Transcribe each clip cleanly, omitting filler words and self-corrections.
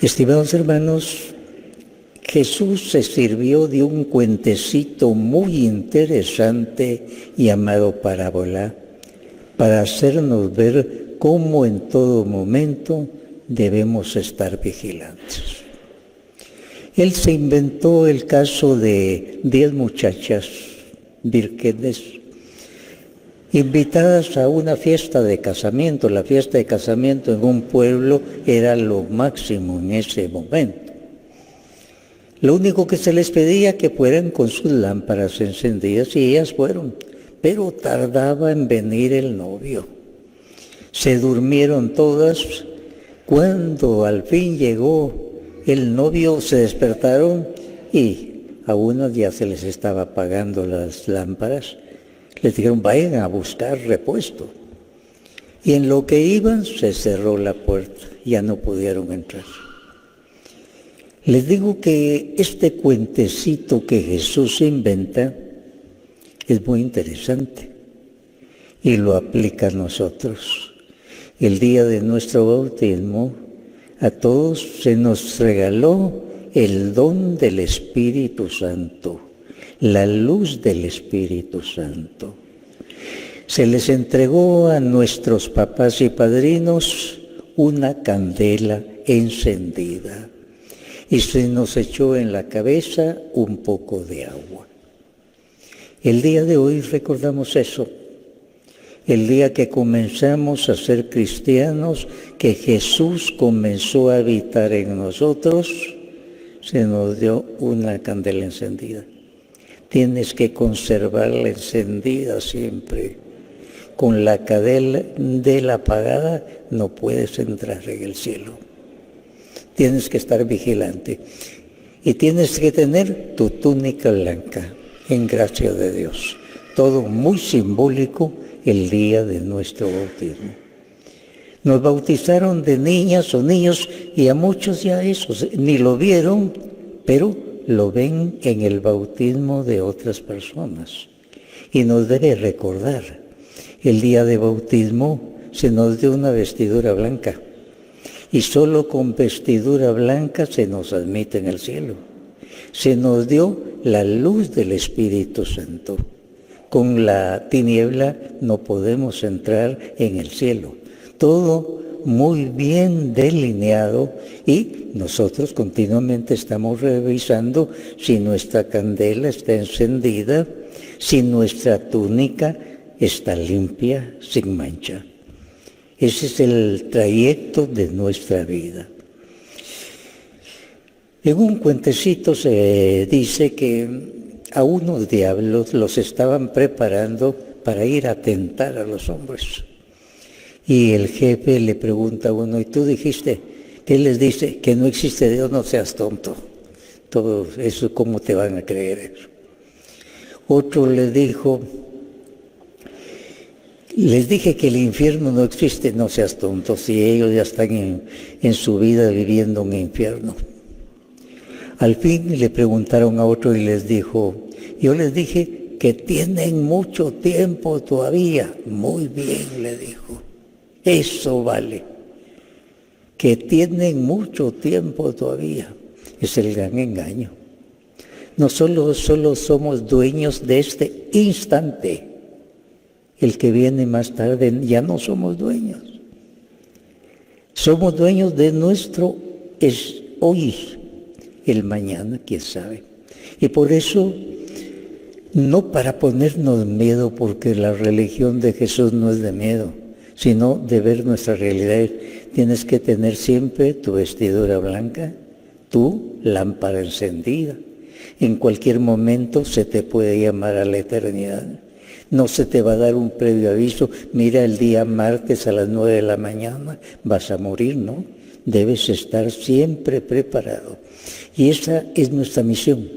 Estimados hermanos, Jesús se sirvió de un cuentecito muy interesante llamado parábola para hacernos ver cómo en todo momento debemos estar vigilantes. Él se inventó el caso de 10 muchachas vírgenes invitadas a una fiesta de casamiento. La fiesta de casamiento en un pueblo era lo máximo en ese momento. Lo único que se les pedía que fueran con sus lámparas encendidas, y ellas fueron, pero tardaba en venir el novio. Se durmieron todas. Cuando al fin llegó el novio, se despertaron y a unas ya se les estaba apagando las lámparas. Les dijeron, vayan a buscar repuesto. Y en lo que iban, se cerró la puerta, ya no pudieron entrar. Les digo que este cuentecito que Jesús inventa es muy interesante y lo aplica a nosotros. El día de nuestro bautismo, a todos se nos regaló el don del Espíritu Santo, la luz del Espíritu Santo. Se les entregó a nuestros papás y padrinos una candela encendida y se nos echó en la cabeza un poco de agua. El día de hoy recordamos eso. El día que comenzamos a ser cristianos, que Jesús comenzó a habitar en nosotros, se nos dio una candela encendida. Tienes que conservarla encendida siempre. Con la candela apagada no puedes entrar en el cielo. Tienes que estar vigilante. Y tienes que tener tu túnica blanca, en gracia de Dios. Todo muy simbólico el día de nuestro bautismo. Nos bautizaron de niñas o niños y a muchos ya esos ni lo vieron, pero lo ven en el bautismo de otras personas. Y nos debe recordar, el día de bautismo se nos dio una vestidura blanca y solo con vestidura blanca se nos admite en el cielo. Se nos dio la luz del Espíritu Santo. Con la tiniebla no podemos entrar en el cielo. Todo muy bien delineado y nosotros continuamente estamos revisando si nuestra candela está encendida, si nuestra túnica está limpia, sin mancha. Ese es el trayecto de nuestra vida. En un cuentecito se dice que a unos diablos los estaban preparando para ir a tentar a los hombres. Y el jefe le pregunta a uno, ¿y tú dijiste? ¿Qué les dice? Que no existe Dios, no seas tonto. Todo eso, ¿cómo te van a creer eso? Otro le dijo, les dije que el infierno no existe, no seas tonto, si ellos ya están en su vida viviendo un infierno. Al fin le preguntaron a otro y les dijo, yo les dije que tienen mucho tiempo todavía. Muy bien, le dijo, eso vale, que tienen mucho tiempo todavía. Es el gran engaño. No solo somos dueños de este instante, el que viene más tarde ya no somos dueños. Somos dueños de nuestro hoy, el mañana, quién sabe. Y por eso, no para ponernos miedo, porque la religión de Jesús no es de miedo, sino de ver nuestra realidad. Tienes que tener siempre tu vestidura blanca, tu lámpara encendida. En cualquier momento se te puede llamar a la eternidad. No se te va a dar un previo aviso, mira, el día martes a las 9 de la mañana vas a morir, ¿no? Debes estar siempre preparado. Y esa es nuestra misión.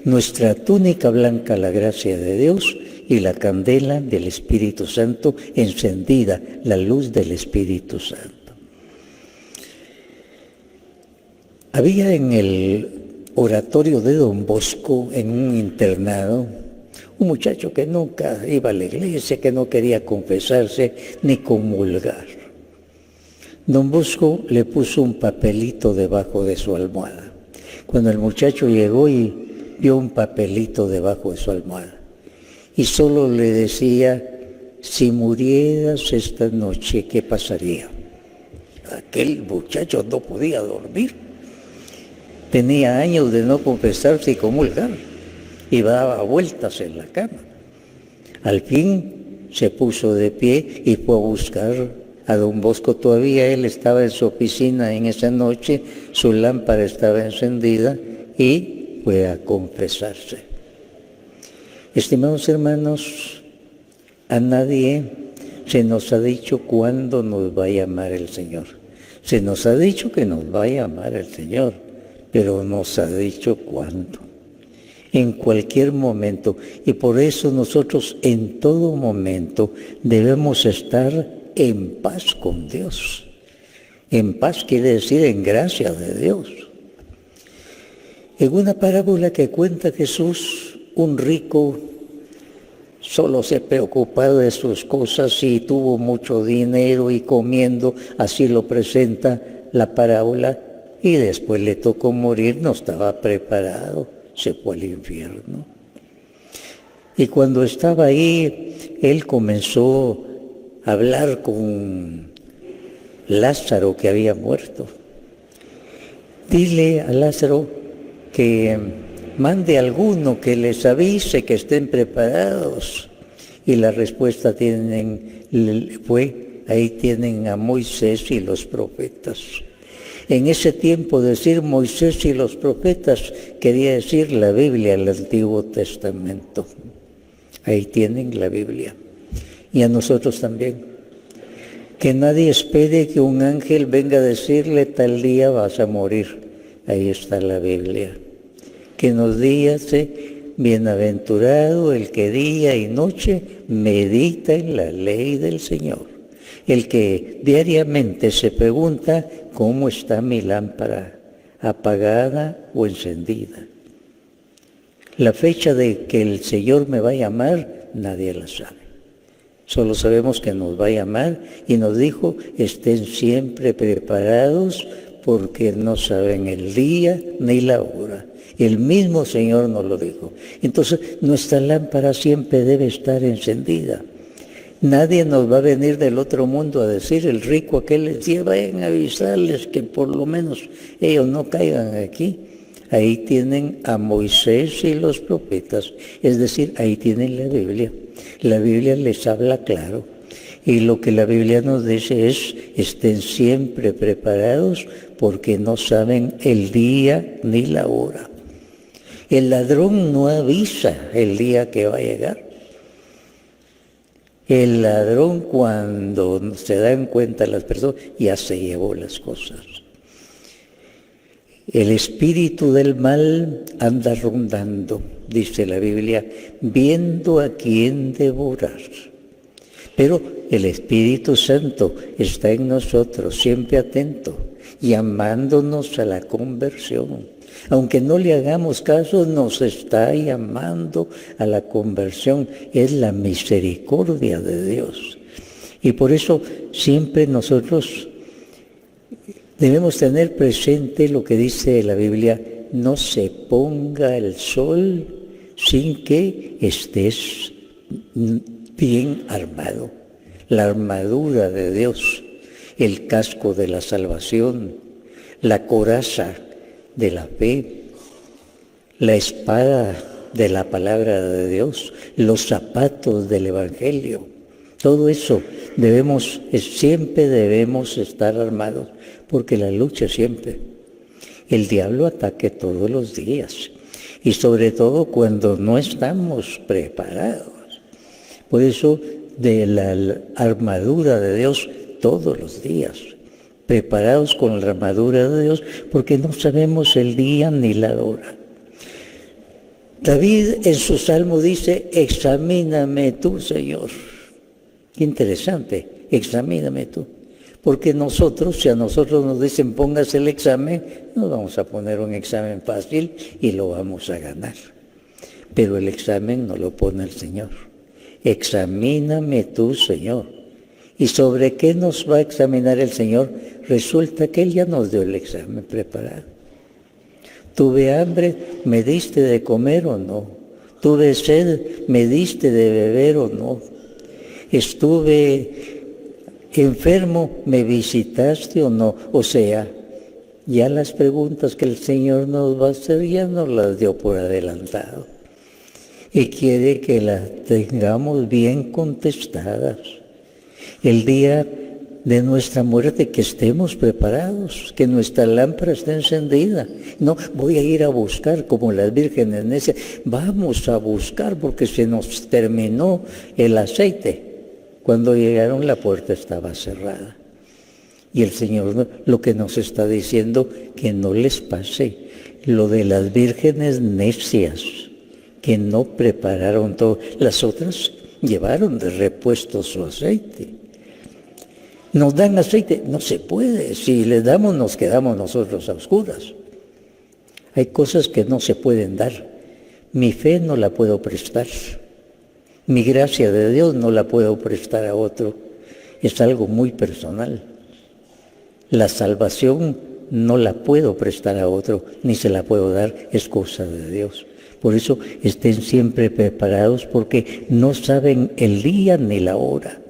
Nuestra túnica blanca, la gracia de Dios, y la candela del Espíritu Santo encendida, la luz del Espíritu Santo. Había en el oratorio de Don Bosco, en un internado, un muchacho que nunca iba a la iglesia, que no quería confesarse ni comulgar. Don Bosco le puso un papelito debajo de su almohada. Cuando el muchacho llegó y vio un papelito debajo de su almohada, y solo le decía: si murieras esta noche, ¿qué pasaría? Aquel muchacho no podía dormir. Tenía años de no confesarse y comulgar, y daba vueltas en la cama. Al fin se puso de pie y fue a buscar a don Bosco. Todavía él estaba en su oficina en esa noche, su lámpara estaba encendida, y fue a confesarse. Estimados hermanos, a nadie se nos ha dicho cuándo nos va a llamar el Señor. Se nos ha dicho que nos va a llamar el Señor, pero nos ha dicho cuándo. En cualquier momento. Y por eso nosotros en todo momento debemos estar en paz con Dios. En paz quiere decir en gracia de Dios. En una parábola que cuenta Jesús, un rico solo se preocupaba de sus cosas y tuvo mucho dinero y comiendo, así lo presenta la parábola, y después le tocó morir, no estaba preparado, se fue al infierno. Y cuando estaba ahí, él comenzó a hablar con Lázaro, que había muerto. Dile a Lázaro que mande a alguno que les avise que estén preparados. Y la respuesta fue: ahí tienen a Moisés y los profetas. En ese tiempo decir Moisés y los profetas quería decir la Biblia, el Antiguo Testamento. Ahí tienen la Biblia. Y a nosotros también. Que nadie espere que un ángel venga a decirle: tal día vas a morir. Ahí está la Biblia. Que nos dice: bienaventurado el que día y noche medita en la ley del Señor. El que diariamente se pregunta: ¿cómo está mi lámpara? ¿Apagada o encendida? La fecha de que el Señor me va a llamar, nadie la sabe. Solo sabemos que nos va a llamar, y nos dijo: estén siempre preparados porque no saben el día ni la hora. El mismo Señor nos lo dijo. Entonces, nuestra lámpara siempre debe estar encendida. Nadie nos va a venir del otro mundo a decir: el rico aquel les decía, vayan a avisarles que por lo menos ellos no caigan aquí. Ahí tienen a Moisés y los profetas, es decir, ahí tienen la Biblia. La Biblia les habla claro. Y lo que la Biblia nos dice es: estén siempre preparados porque no saben el día ni la hora. El ladrón no avisa el día que va a llegar. El ladrón, cuando se dan cuenta las personas, ya se llevó las cosas. El espíritu del mal anda rondando, dice la Biblia, viendo a quién devorar. Pero el Espíritu Santo está en nosotros, siempre atento, llamándonos a la conversión. Aunque no le hagamos caso, nos está llamando a la conversión. Es la misericordia de Dios. Y por eso siempre nosotros debemos tener presente lo que dice la Biblia: no se ponga el sol sin que estés bien armado. La armadura de Dios, el casco de la salvación, la coraza de la fe, la espada de la palabra de Dios, los zapatos del Evangelio. Todo eso siempre debemos estar armados, porque la lucha siempre. El diablo ataque todos los días, y sobre todo cuando no estamos preparados. Por eso, de la armadura de Dios todos los días, preparados con la armadura de Dios, porque no sabemos el día ni la hora. David en su salmo dice: examíname tú, Señor. Qué interesante, examíname tú. Porque si a nosotros nos dicen póngase el examen, nos vamos a poner un examen fácil y lo vamos a ganar. Pero el examen no lo pone el Señor. Examíname tú, Señor. ¿Y sobre qué nos va a examinar el Señor? Resulta que Él ya nos dio el examen preparado. Tuve hambre, ¿me diste de comer o no? Tuve sed, ¿me diste de beber o no? Estuve enfermo, ¿me visitaste o no? O sea, ya las preguntas que el Señor nos va a hacer ya nos las dio por adelantado. Y quiere que las tengamos bien contestadas. El día de nuestra muerte, que estemos preparados, que nuestra lámpara esté encendida. No voy a ir a buscar como las vírgenes necias. Vamos a buscar porque se nos terminó el aceite. Cuando llegaron, la puerta estaba cerrada. Y el Señor lo que nos está diciendo, que no les pase lo de las vírgenes necias, que no prepararon todo. Las otras llevaron de repuesto su aceite. Nos dan aceite, no se puede. Si les damos, nos quedamos nosotros a oscuras. Hay cosas que no se pueden dar. Mi fe no la puedo prestar. Mi gracia de Dios no la puedo prestar a otro. Es algo muy personal. La salvación no la puedo prestar a otro, ni se la puedo dar, es cosa de Dios. Por eso estén siempre preparados, porque no saben el día ni la hora.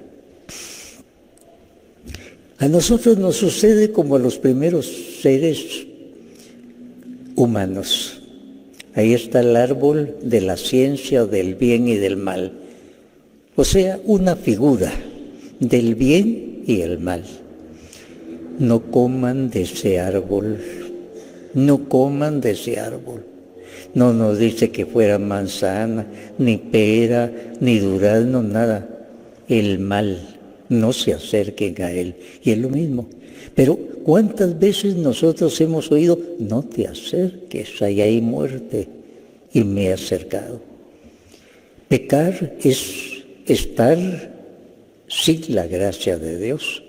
A nosotros nos sucede como a los primeros seres humanos. Ahí está el árbol de la ciencia del bien y del mal. O sea, una figura del bien y el mal. No coman de ese árbol, no coman de ese árbol. No nos dice que fuera manzana, ni pera, ni durazno, nada. El mal, no se acerquen a él. Y es lo mismo. Pero ¿cuántas veces nosotros hemos oído, no te acerques, ahí hay muerte? Y me he acercado. Pecar es estar sin la gracia de Dios,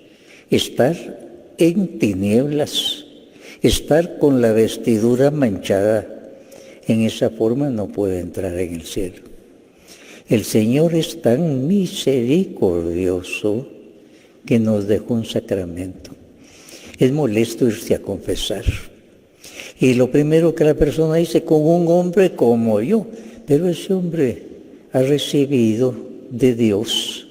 estar en tinieblas, estar con la vestidura manchada. En esa forma no puede entrar en el cielo. El Señor es tan misericordioso que nos dejó un sacramento. Es molesto irse a confesar. Y lo primero que la persona dice, con un hombre como yo, pero ese hombre ha recibido de Dios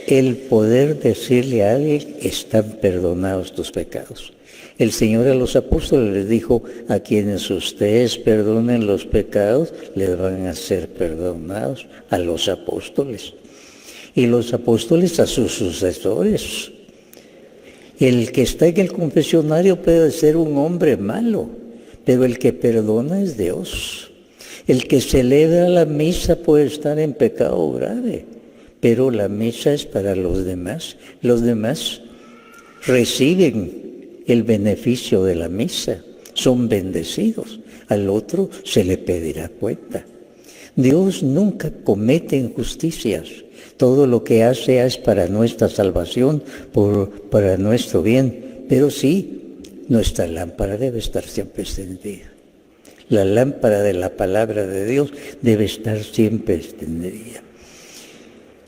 el poder decirle a alguien, están perdonados tus pecados. El Señor a los apóstoles les dijo, a quienes ustedes perdonen los pecados, les van a ser perdonados, a los apóstoles. Y los apóstoles a sus sucesores. El que está en el confesionario puede ser un hombre malo, pero el que perdona es Dios. El que celebra la misa puede estar en pecado grave, pero la misa es para los demás. Los demás reciben el beneficio de la misa, son bendecidos. Al otro se le pedirá cuenta. Dios nunca comete injusticias. Todo lo que hace es para nuestra salvación, para nuestro bien. Pero sí, nuestra lámpara debe estar siempre encendida. La lámpara de la palabra de Dios debe estar siempre encendida.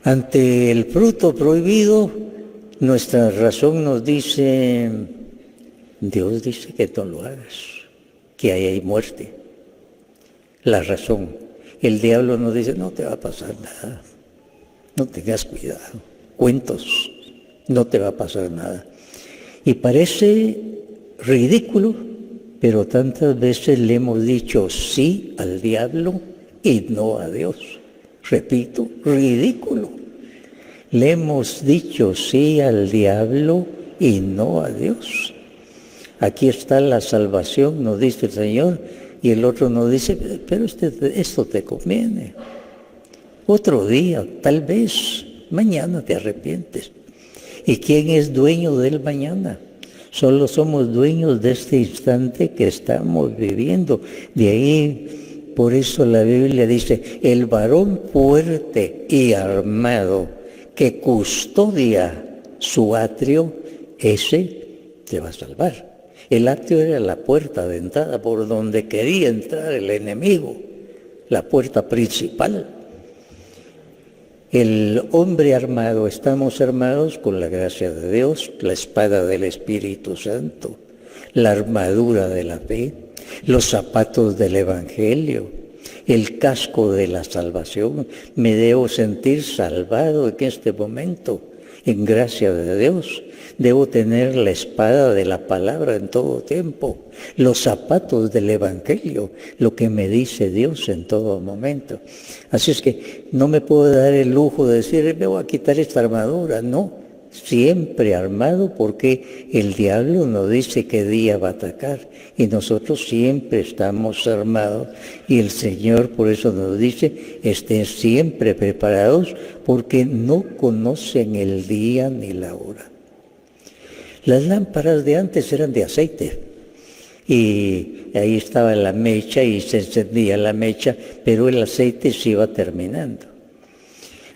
Ante el fruto prohibido, nuestra razón nos dice, Dios dice que no lo hagas, que ahí hay muerte. La razón. El diablo nos dice, no te va a pasar nada, no tengas cuidado, cuentos, no te va a pasar nada. Y parece ridículo, pero tantas veces le hemos dicho sí al diablo y no a Dios. Repito, ridículo. Le hemos dicho sí al diablo y no a Dios. Aquí está la salvación, nos dice el Señor, y el otro nos dice, pero esto te conviene. Otro día, tal vez, mañana te arrepientes. ¿Y quién es dueño del mañana? Solo somos dueños de este instante que estamos viviendo. De ahí, por eso la Biblia dice, el varón fuerte y armado que custodia su atrio, ese te va a salvar. El atrio era la puerta de entrada por donde quería entrar el enemigo, la puerta principal. El hombre armado, estamos armados con la gracia de Dios, la espada del Espíritu Santo, la armadura de la fe, los zapatos del Evangelio, el casco de la salvación. Me debo sentir salvado en este momento, en gracia de Dios. Debo tener la espada de la palabra en todo tiempo, los zapatos del Evangelio, lo que me dice Dios en todo momento. Así es que no me puedo dar el lujo de decir, me voy a quitar esta armadura. No, siempre armado, porque el diablo nos dice qué día va a atacar y nosotros siempre estamos armados, y el Señor por eso nos dice, estén siempre preparados porque no conocen el día ni la hora. Las lámparas de antes eran de aceite y ahí estaba la mecha y se encendía la mecha, pero el aceite se iba terminando.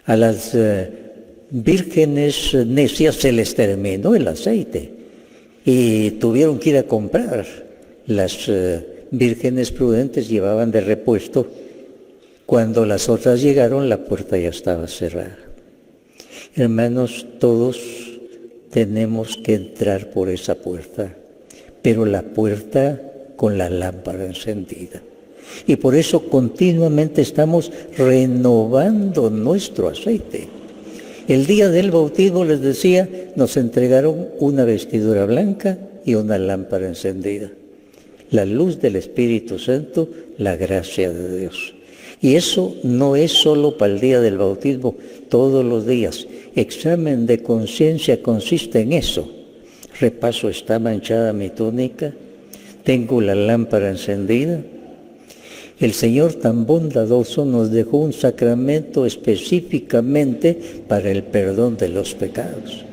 A las vírgenes necias se les terminó el aceite y tuvieron que ir a comprar. Las vírgenes prudentes llevaban de repuesto. Cuando las otras llegaron, la puerta ya estaba cerrada. Hermanos, todos tenemos que entrar por esa puerta, pero la puerta con la lámpara encendida. Y por eso continuamente estamos renovando nuestro aceite. El día del bautismo, les decía, nos entregaron una vestidura blanca y una lámpara encendida. La luz del Espíritu Santo, la gracia de Dios. Y eso no es solo para el día del bautismo, todos los días. Examen de conciencia consiste en eso. Repaso, ¿está manchada mi túnica? ¿Tengo la lámpara encendida? El Señor tan bondadoso nos dejó un sacramento específicamente para el perdón de los pecados.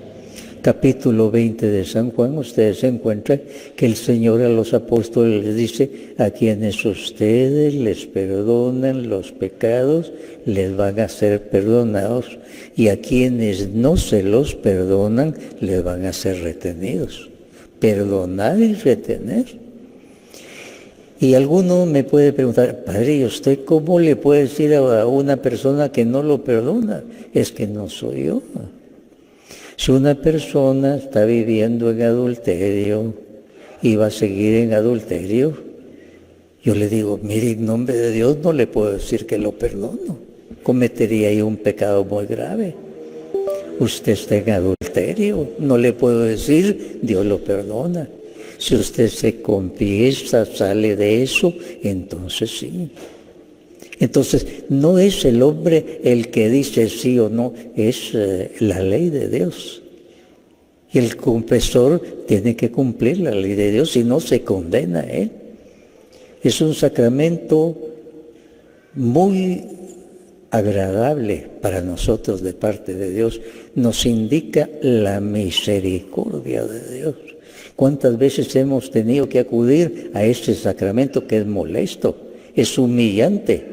Capítulo 20 de San Juan, ustedes se encuentran que el Señor a los apóstoles les dice, a quienes ustedes les perdonan los pecados, les van a ser perdonados, y a quienes no se los perdonan, les van a ser retenidos. Perdonar y retener. Y alguno me puede preguntar, Padre, ¿y usted cómo le puede decir a una persona que no lo perdona? Es que no soy yo. Si una persona está viviendo en adulterio y va a seguir en adulterio, yo le digo, mire, en nombre de Dios no le puedo decir que lo perdono. Cometería ahí un pecado muy grave. Usted está en adulterio, no le puedo decir, Dios lo perdona. Si usted se confiesa, sale de eso, entonces sí. Entonces, no es el hombre el que dice sí o no, es la ley de Dios. Y el confesor tiene que cumplir la ley de Dios, si no se condena a él. Es un sacramento muy agradable para nosotros de parte de Dios. Nos indica la misericordia de Dios. ¿Cuántas veces hemos tenido que acudir a este sacramento que es molesto, es humillante?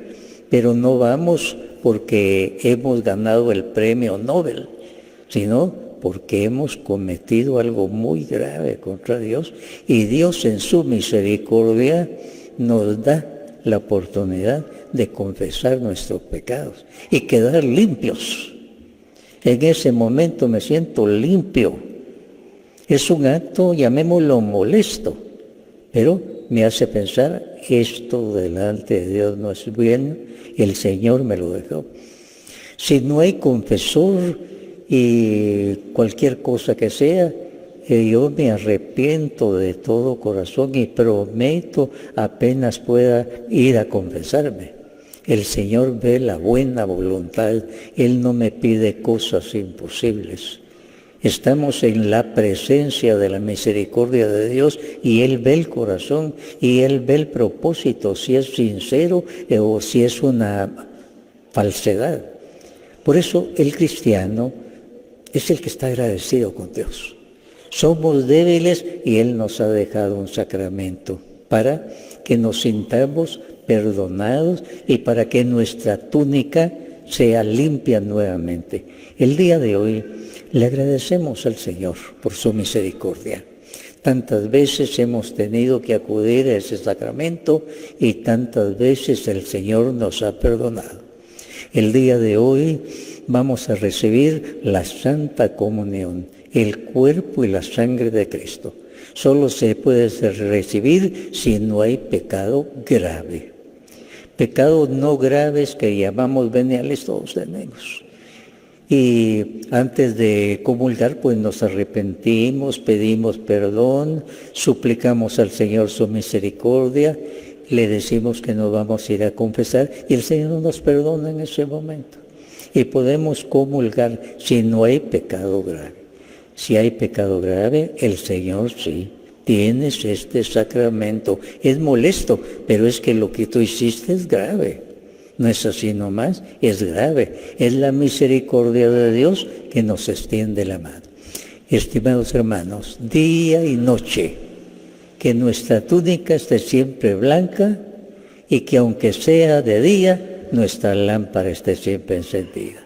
Pero no vamos porque hemos ganado el premio Nobel, sino porque hemos cometido algo muy grave contra Dios, y Dios en su misericordia nos da la oportunidad de confesar nuestros pecados y quedar limpios. En ese momento me siento limpio. Es un acto, llamémoslo molesto, pero me hace pensar, esto delante de Dios no es bien, el Señor me lo dejó. Si no hay confesor y cualquier cosa que sea, yo me arrepiento de todo corazón y prometo apenas pueda ir a confesarme. El Señor ve la buena voluntad, Él no me pide cosas imposibles. Estamos en la presencia de la misericordia de Dios y Él ve el corazón y Él ve el propósito, si es sincero o si es una falsedad. Por eso el cristiano es el que está agradecido con Dios. Somos débiles y Él nos ha dejado un sacramento para que nos sintamos perdonados y para que nuestra túnica sea limpia nuevamente. El día de hoy le agradecemos al Señor por su misericordia. Tantas veces hemos tenido que acudir a ese sacramento y tantas veces el Señor nos ha perdonado. El día de hoy vamos a recibir la Santa Comunión, el cuerpo y la sangre de Cristo. Solo se puede recibir si no hay pecado grave. Pecados no graves que llamamos veniales todos tenemos. Y antes de comulgar, pues nos arrepentimos, pedimos perdón, suplicamos al Señor su misericordia, le decimos que nos vamos a ir a confesar y el Señor nos perdona en ese momento. Y podemos comulgar si no hay pecado grave. Si hay pecado grave, el Señor sí. Tienes este sacramento. Es molesto, pero es que lo que tú hiciste es grave. No es así nomás, es grave. Es la misericordia de Dios que nos extiende la mano. Estimados hermanos, día y noche, que nuestra túnica esté siempre blanca y que aunque sea de día, nuestra lámpara esté siempre encendida.